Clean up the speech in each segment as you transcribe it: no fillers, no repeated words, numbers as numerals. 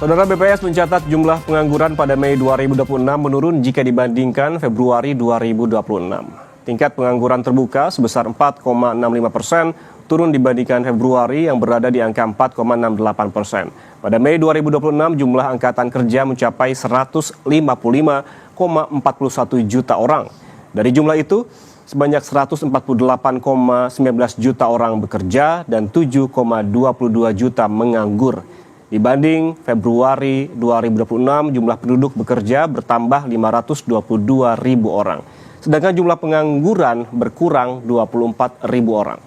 Saudara, BPS mencatat jumlah pengangguran pada Mei 2026 menurun jika dibandingkan Februari 2026. Tingkat pengangguran terbuka sebesar 4,65%, turun dibandingkan Februari yang berada di angka 4,68%. Pada Mei 2026 jumlah angkatan kerja mencapai 155,41 juta orang. Dari jumlah itu, sebanyak 148,19 juta orang bekerja dan 7,22 juta menganggur. Dibanding Februari 2026, jumlah penduduk bekerja bertambah 522 ribu orang. Sedangkan jumlah pengangguran berkurang 24 ribu orang.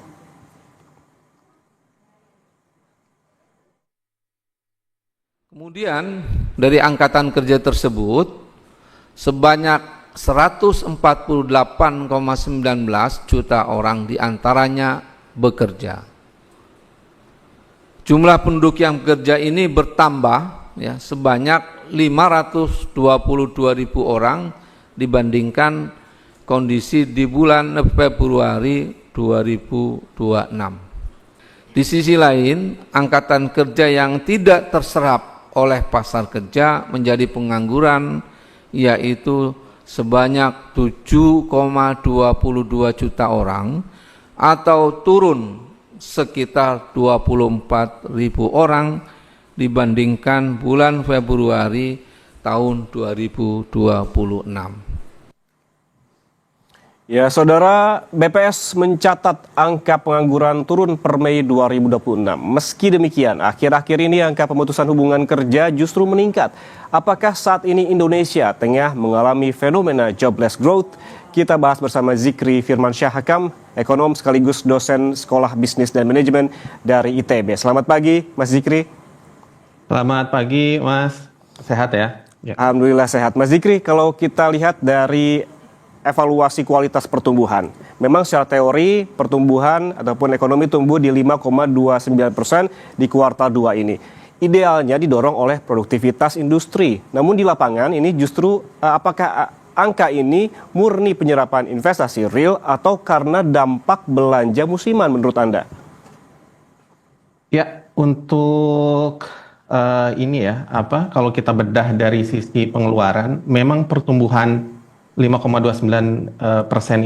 Kemudian dari angkatan kerja tersebut, sebanyak 148,19 juta orang diantaranya bekerja. Jumlah penduduk yang bekerja ini bertambah ya, sebanyak 522 ribu orang dibandingkan kondisi di bulan Februari 2026. Di sisi lain, angkatan kerja yang tidak terserap oleh pasar kerja menjadi pengangguran, yaitu sebanyak 7,22 juta orang atau turun sekitar 24 ribu orang dibandingkan bulan Februari tahun 2026. Ya, Saudara, BPS mencatat angka pengangguran turun per Mei 2026. Meski demikian, akhir-akhir ini angka pemutusan hubungan kerja justru meningkat. Apakah saat ini Indonesia tengah mengalami fenomena jobless growth? Kita bahas bersama Zikri Firmansyah Hakam, ekonom sekaligus dosen Sekolah Bisnis dan Manajemen dari ITB. Selamat pagi, Mas Zikri. Selamat pagi, Mas. Sehat ya? Alhamdulillah sehat. Mas Zikri, kalau kita lihat dari evaluasi kualitas pertumbuhan, memang secara teori pertumbuhan ataupun ekonomi tumbuh di 5,29% di kuartal 2 ini. Idealnya didorong oleh produktivitas industri. Namun di lapangan ini justru apakah angka ini murni penyerapan investasi real atau karena dampak belanja musiman menurut Anda? Ya, untuk kalau kita bedah dari sisi pengeluaran, memang pertumbuhan 5,29%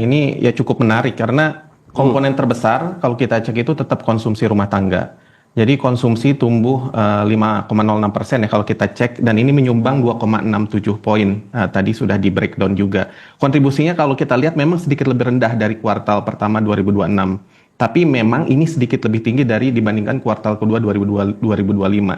ini ya cukup menarik karena komponen terbesar kalau kita cek itu tetap konsumsi rumah tangga. Jadi konsumsi tumbuh 5,06% ya kalau kita cek, dan ini menyumbang 2,67 poin. Tadi sudah di breakdown juga. Kontribusinya kalau kita lihat memang sedikit lebih rendah dari kuartal pertama 2026. Tapi memang ini sedikit lebih tinggi dibandingkan kuartal kedua 2025.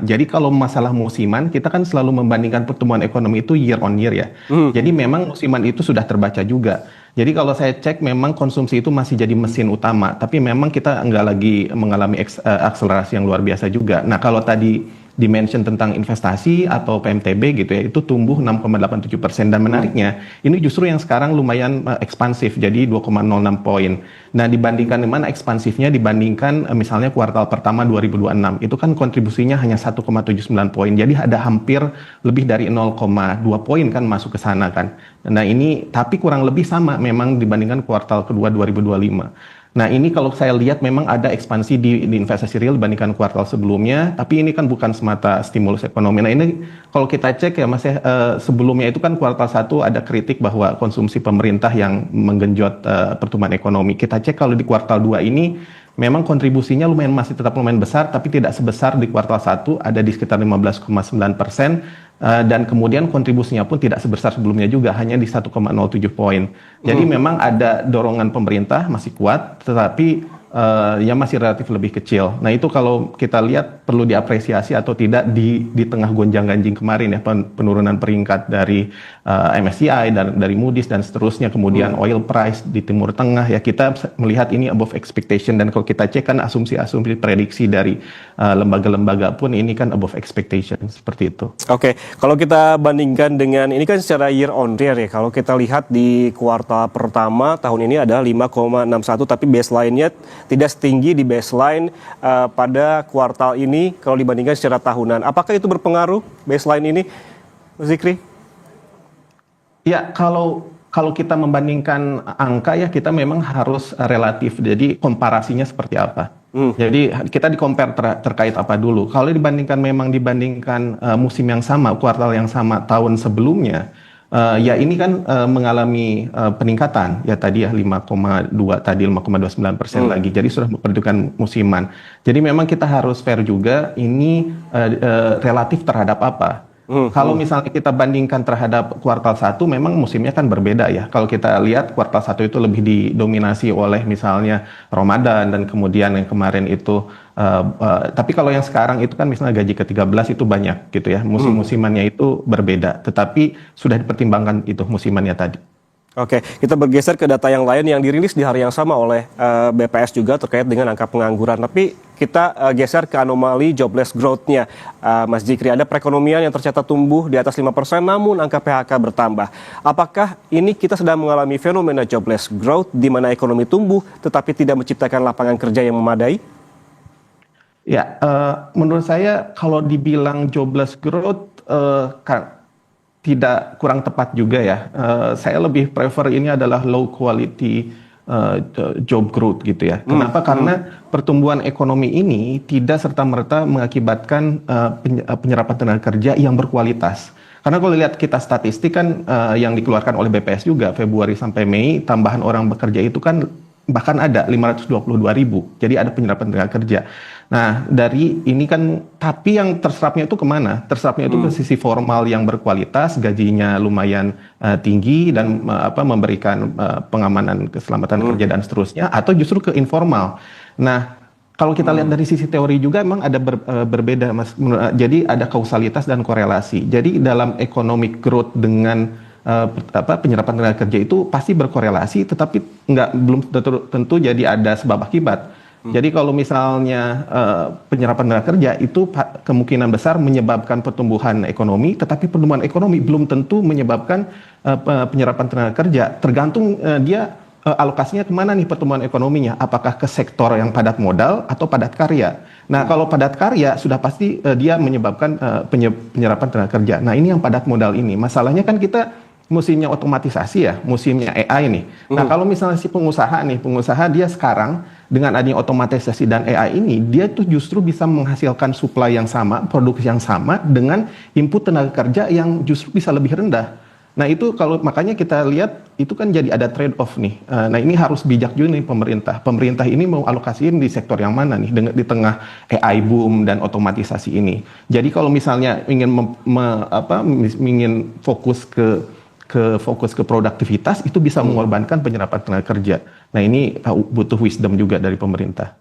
Jadi kalau masalah musiman, kita kan selalu membandingkan pertumbuhan ekonomi itu year on year ya. Jadi memang musiman itu sudah terbaca juga. Jadi kalau saya cek memang konsumsi itu masih jadi mesin utama, tapi memang kita nggak lagi mengalami akselerasi yang luar biasa juga. Nah kalau tadi dimention tentang investasi atau PMTB gitu ya, itu tumbuh 6,87%, dan menariknya ini justru yang sekarang lumayan ekspansif, jadi 2,06 poin. Nah dibandingkan mana ekspansifnya dibandingkan misalnya kuartal pertama 2026, itu kan kontribusinya hanya 1,79 poin, jadi ada hampir lebih dari 0,2 poin kan masuk ke sana kan. Nah ini tapi kurang lebih sama memang dibandingkan kuartal kedua 2025. Nah ini kalau saya lihat memang ada ekspansi di investasi real dibandingkan kuartal sebelumnya, tapi ini kan bukan semata stimulus ekonomi. Nah ini kalau kita cek ya Mas ya, sebelumnya itu kan kuartal 1 ada kritik bahwa konsumsi pemerintah yang menggenjot pertumbuhan ekonomi. Kita cek kalau di kuartal 2 ini memang kontribusinya masih tetap lumayan besar, tapi tidak sebesar di kuartal 1, ada di sekitar 15,9%. Dan kemudian kontribusinya pun tidak sebesar sebelumnya juga, hanya di 1,07 poin. Jadi memang ada dorongan pemerintah masih kuat, tetapi yang masih relatif lebih kecil. Nah itu kalau kita lihat perlu diapresiasi atau tidak di tengah gonjang-ganjing kemarin ya, penurunan peringkat dari MSCI, dari Moody's dan seterusnya, kemudian oil price di Timur Tengah ya, kita melihat ini above expectation, dan kalau kita cek kan asumsi-asumsi prediksi dari lembaga-lembaga pun ini kan above expectation, seperti itu. Oke, kalau kita bandingkan dengan ini kan secara year on year ya, kalau kita lihat di kuartal pertama tahun ini ada 5,61, tapi baseline-nya tidak setinggi di baseline pada kuartal ini kalau dibandingkan secara tahunan. Apakah itu berpengaruh baseline ini, Mas Zikri? Ya, kalau kalau kita membandingkan angka ya kita memang harus relatif. Jadi komparasinya seperti apa? Jadi kita di-compare terkait apa dulu. Kalau dibandingkan musim yang sama, kuartal yang sama tahun sebelumnya, ya ini kan mengalami peningkatan ya tadi ya 5,2 tadi 5,29% lagi. Jadi sudah memperhitungkan musiman. Jadi memang kita harus fair juga ini relatif terhadap apa. Kalau misalnya kita bandingkan terhadap kuartal 1 memang musimnya kan berbeda ya. Kalau kita lihat kuartal 1 itu lebih didominasi oleh misalnya Ramadan dan kemudian yang kemarin itu tapi kalau yang sekarang itu kan misalnya gaji ke-13 itu banyak gitu ya. Musim-musimannya itu berbeda, tetapi sudah dipertimbangkan itu musimannya tadi. Oke, kita bergeser ke data yang lain yang dirilis di hari yang sama oleh BPS juga terkait dengan angka pengangguran. Tapi kita geser ke anomali jobless growth-nya. Mas Jikri, ada perekonomian yang tercatat tumbuh di atas 5%, namun angka PHK bertambah. Apakah ini kita sedang mengalami fenomena jobless growth di mana ekonomi tumbuh tetapi tidak menciptakan lapangan kerja yang memadai? Ya, menurut saya kalau dibilang jobless growth tidak kurang tepat juga ya. Saya lebih prefer ini adalah low quality job growth gitu ya. Kenapa? Karena pertumbuhan ekonomi ini tidak serta-merta mengakibatkan penyerapan tenaga kerja yang berkualitas. Karena kalau lihat kita statistik kan yang dikeluarkan oleh BPS juga Februari sampai Mei tambahan orang bekerja itu kan bahkan ada 522.000. Jadi ada penyerapan tenaga kerja. Nah, dari ini kan, tapi yang terserapnya itu kemana? Terserapnya itu ke sisi formal yang berkualitas, gajinya lumayan tinggi dan memberikan pengamanan keselamatan kerja dan seterusnya, atau justru ke informal. Nah, kalau kita lihat dari sisi teori juga memang ada berbeda, Mas. Jadi ada kausalitas dan korelasi. Jadi dalam economic growth dengan penyerapan tenaga kerja itu pasti berkorelasi, tetapi belum tentu jadi ada sebab akibat. Jadi kalau misalnya penyerapan tenaga kerja itu kemungkinan besar menyebabkan pertumbuhan ekonomi, tetapi pertumbuhan ekonomi belum tentu menyebabkan penyerapan tenaga kerja. Tergantung dia alokasinya kemana nih pertumbuhan ekonominya, apakah ke sektor yang padat modal atau padat karya. Nah kalau padat karya sudah pasti dia menyebabkan penyerapan tenaga kerja. Nah ini yang padat modal ini, masalahnya kan kita musimnya otomatisasi ya, musimnya AI nih. Nah kalau misalnya si pengusaha dia sekarang dengan adanya otomatisasi dan AI ini, dia tuh justru bisa menghasilkan supply yang sama, produk yang sama dengan input tenaga kerja yang justru bisa lebih rendah. Nah itu kalau makanya kita lihat itu kan jadi ada trade off nih. Nah ini harus bijak juga nih pemerintah. Pemerintah ini mau alokasiin di sektor yang mana nih di tengah AI boom dan otomatisasi ini. Jadi kalau misalnya ingin fokus ke produktivitas itu bisa mengorbankan penyerapan tenaga kerja. Nah ini butuh wisdom juga dari pemerintah.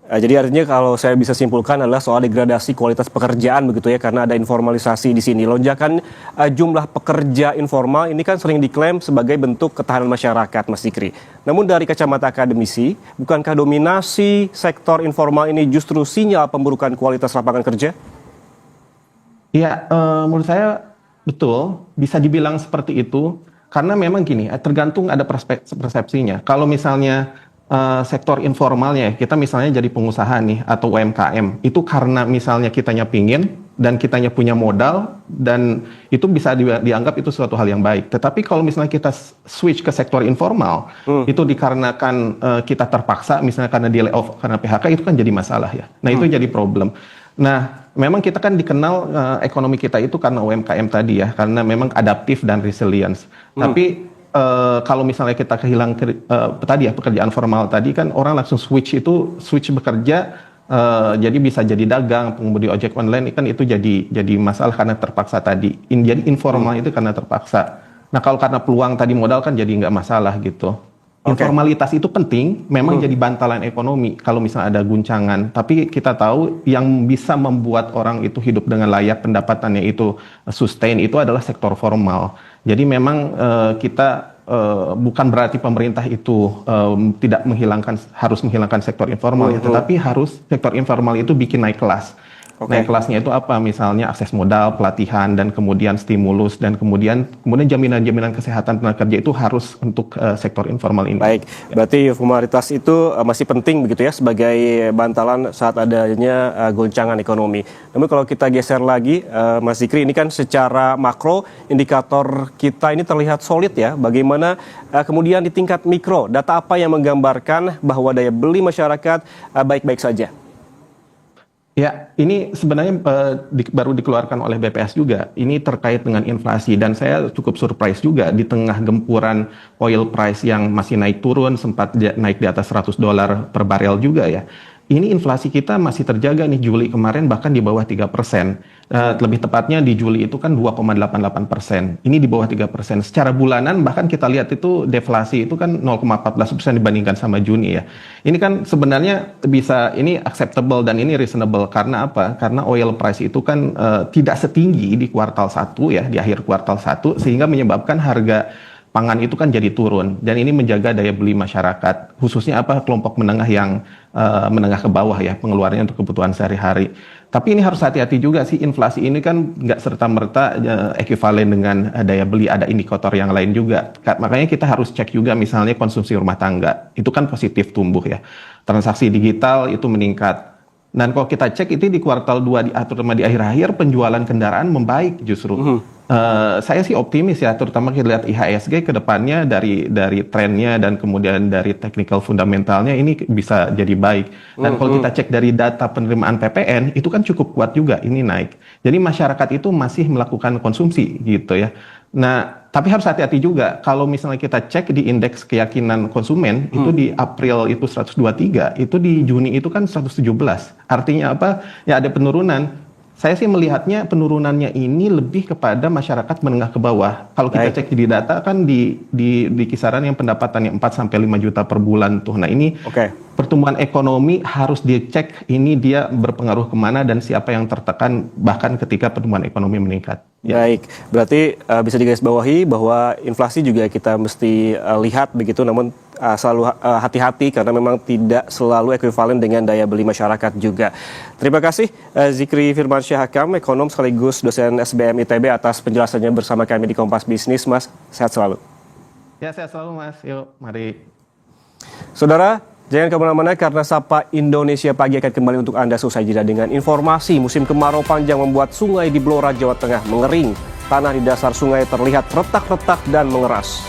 Jadi artinya kalau saya bisa simpulkan adalah soal degradasi kualitas pekerjaan begitu ya, karena ada informalisasi di sini. Lonjakan jumlah pekerja informal ini kan sering diklaim sebagai bentuk ketahanan masyarakat, Mas Zikri. Namun dari kacamata akademisi, bukankah dominasi sektor informal ini justru sinyal pemburukan kualitas lapangan kerja? Ya, menurut saya betul, bisa dibilang seperti itu, karena memang gini, tergantung ada persepsinya. Kalau misalnya sektor informalnya, kita misalnya jadi pengusaha nih, atau UMKM, itu karena misalnya kitanya pingin, dan kitanya punya modal, dan itu bisa dianggap itu suatu hal yang baik. Tetapi kalau misalnya kita switch ke sektor informal, itu dikarenakan kita terpaksa, misalnya karena di layoff, karena PHK, itu kan jadi masalah ya. Nah itu jadi problem. Nah, memang kita kan dikenal ekonomi kita itu karena UMKM tadi ya, karena memang adaptif dan resilience. Tapi kalau misalnya kita kehilangan tadi ya pekerjaan formal tadi kan orang langsung switch bekerja, jadi bisa jadi dagang, pengemudi ojek online kan itu jadi masalah karena terpaksa tadi. Jadi informal itu karena terpaksa. Nah kalau karena peluang tadi modal kan jadi nggak masalah gitu. Informalitas itu penting, memang jadi bantalan ekonomi kalau misalnya ada guncangan. Tapi kita tahu yang bisa membuat orang itu hidup dengan layak, pendapatannya itu sustain, itu adalah sektor formal. Jadi memang kita bukan berarti pemerintah itu harus menghilangkan sektor informal, ya, tetapi harus sektor informal itu bikin naik kelas. Naik kelasnya itu apa? Misalnya akses modal, pelatihan, dan kemudian stimulus, dan kemudian jaminan-jaminan kesehatan tenaga kerja itu harus untuk sektor informal ini. Baik, berarti formalitas itu masih penting begitu ya sebagai bantalan saat adanya goncangan ekonomi. Namun kalau kita geser lagi, Mas Zikri, ini kan secara makro indikator kita ini terlihat solid ya. Bagaimana kemudian di tingkat mikro, data apa yang menggambarkan bahwa daya beli masyarakat baik-baik saja? Ya, ini sebenarnya baru dikeluarkan oleh BPS juga. Ini terkait dengan inflasi dan saya cukup surprise juga di tengah gempuran oil price yang masih naik turun, sempat naik di atas $100 per barel juga ya. Ini inflasi kita masih terjaga nih Juli kemarin bahkan di bawah 3%. Lebih tepatnya di Juli itu kan 2,88%. Ini di bawah 3%. Secara bulanan bahkan kita lihat itu deflasi itu kan 0,14% dibandingkan sama Juni ya. Ini kan sebenarnya bisa ini acceptable dan ini reasonable karena apa? Karena oil price itu kan tidak setinggi di kuartal 1 ya, di akhir kuartal 1 sehingga menyebabkan harga pangan itu kan jadi turun dan ini menjaga daya beli masyarakat khususnya apa kelompok menengah yang menengah ke bawah ya pengeluarannya untuk kebutuhan sehari-hari. Tapi ini harus hati-hati juga sih inflasi ini kan nggak serta-merta ekuivalen dengan daya beli, ada indikator yang lain juga. Makanya kita harus cek juga misalnya konsumsi rumah tangga itu kan positif tumbuh ya. Transaksi digital itu meningkat. Dan kalau kita cek itu di kuartal 2 terutama di akhir-akhir penjualan kendaraan membaik justru. Saya sih optimis ya, terutama kita lihat IHSG ke depannya dari trennya dan kemudian dari technical fundamentalnya ini bisa jadi baik. Dan kalau kita cek dari data penerimaan PPN itu kan cukup kuat juga ini naik. Jadi masyarakat itu masih melakukan konsumsi gitu ya. Nah, tapi harus hati-hati juga kalau misalnya kita cek di indeks keyakinan konsumen itu di April itu 123, itu di Juni itu kan 117. Artinya apa? Ya ada penurunan. Saya sih melihatnya penurunannya ini lebih kepada masyarakat menengah ke bawah. Kalau kita cek di data kan di kisaran yang pendapatannya 4 sampai 5 juta per bulan tuh. Nah, ini pertumbuhan ekonomi harus dicek ini dia berpengaruh kemana dan siapa yang tertekan bahkan ketika pertumbuhan ekonomi meningkat. Ya. Baik, berarti bisa digarisbawahi bahwa inflasi juga kita mesti lihat begitu, namun selalu hati-hati karena memang tidak selalu ekuivalen dengan daya beli masyarakat juga. Terima kasih Zikri Firmansyah Hakam, ekonom sekaligus dosen SBM ITB atas penjelasannya bersama kami di Kompas Bisnis, Mas. Sehat selalu. Ya, sehat selalu Mas. Yuk, mari. Saudara, jangan kemana-mana karena Sapa Indonesia Pagi akan kembali untuk Anda selesai jeda dengan informasi musim kemarau panjang membuat sungai di Blora, Jawa Tengah mengering. Tanah di dasar sungai terlihat retak-retak dan mengeras.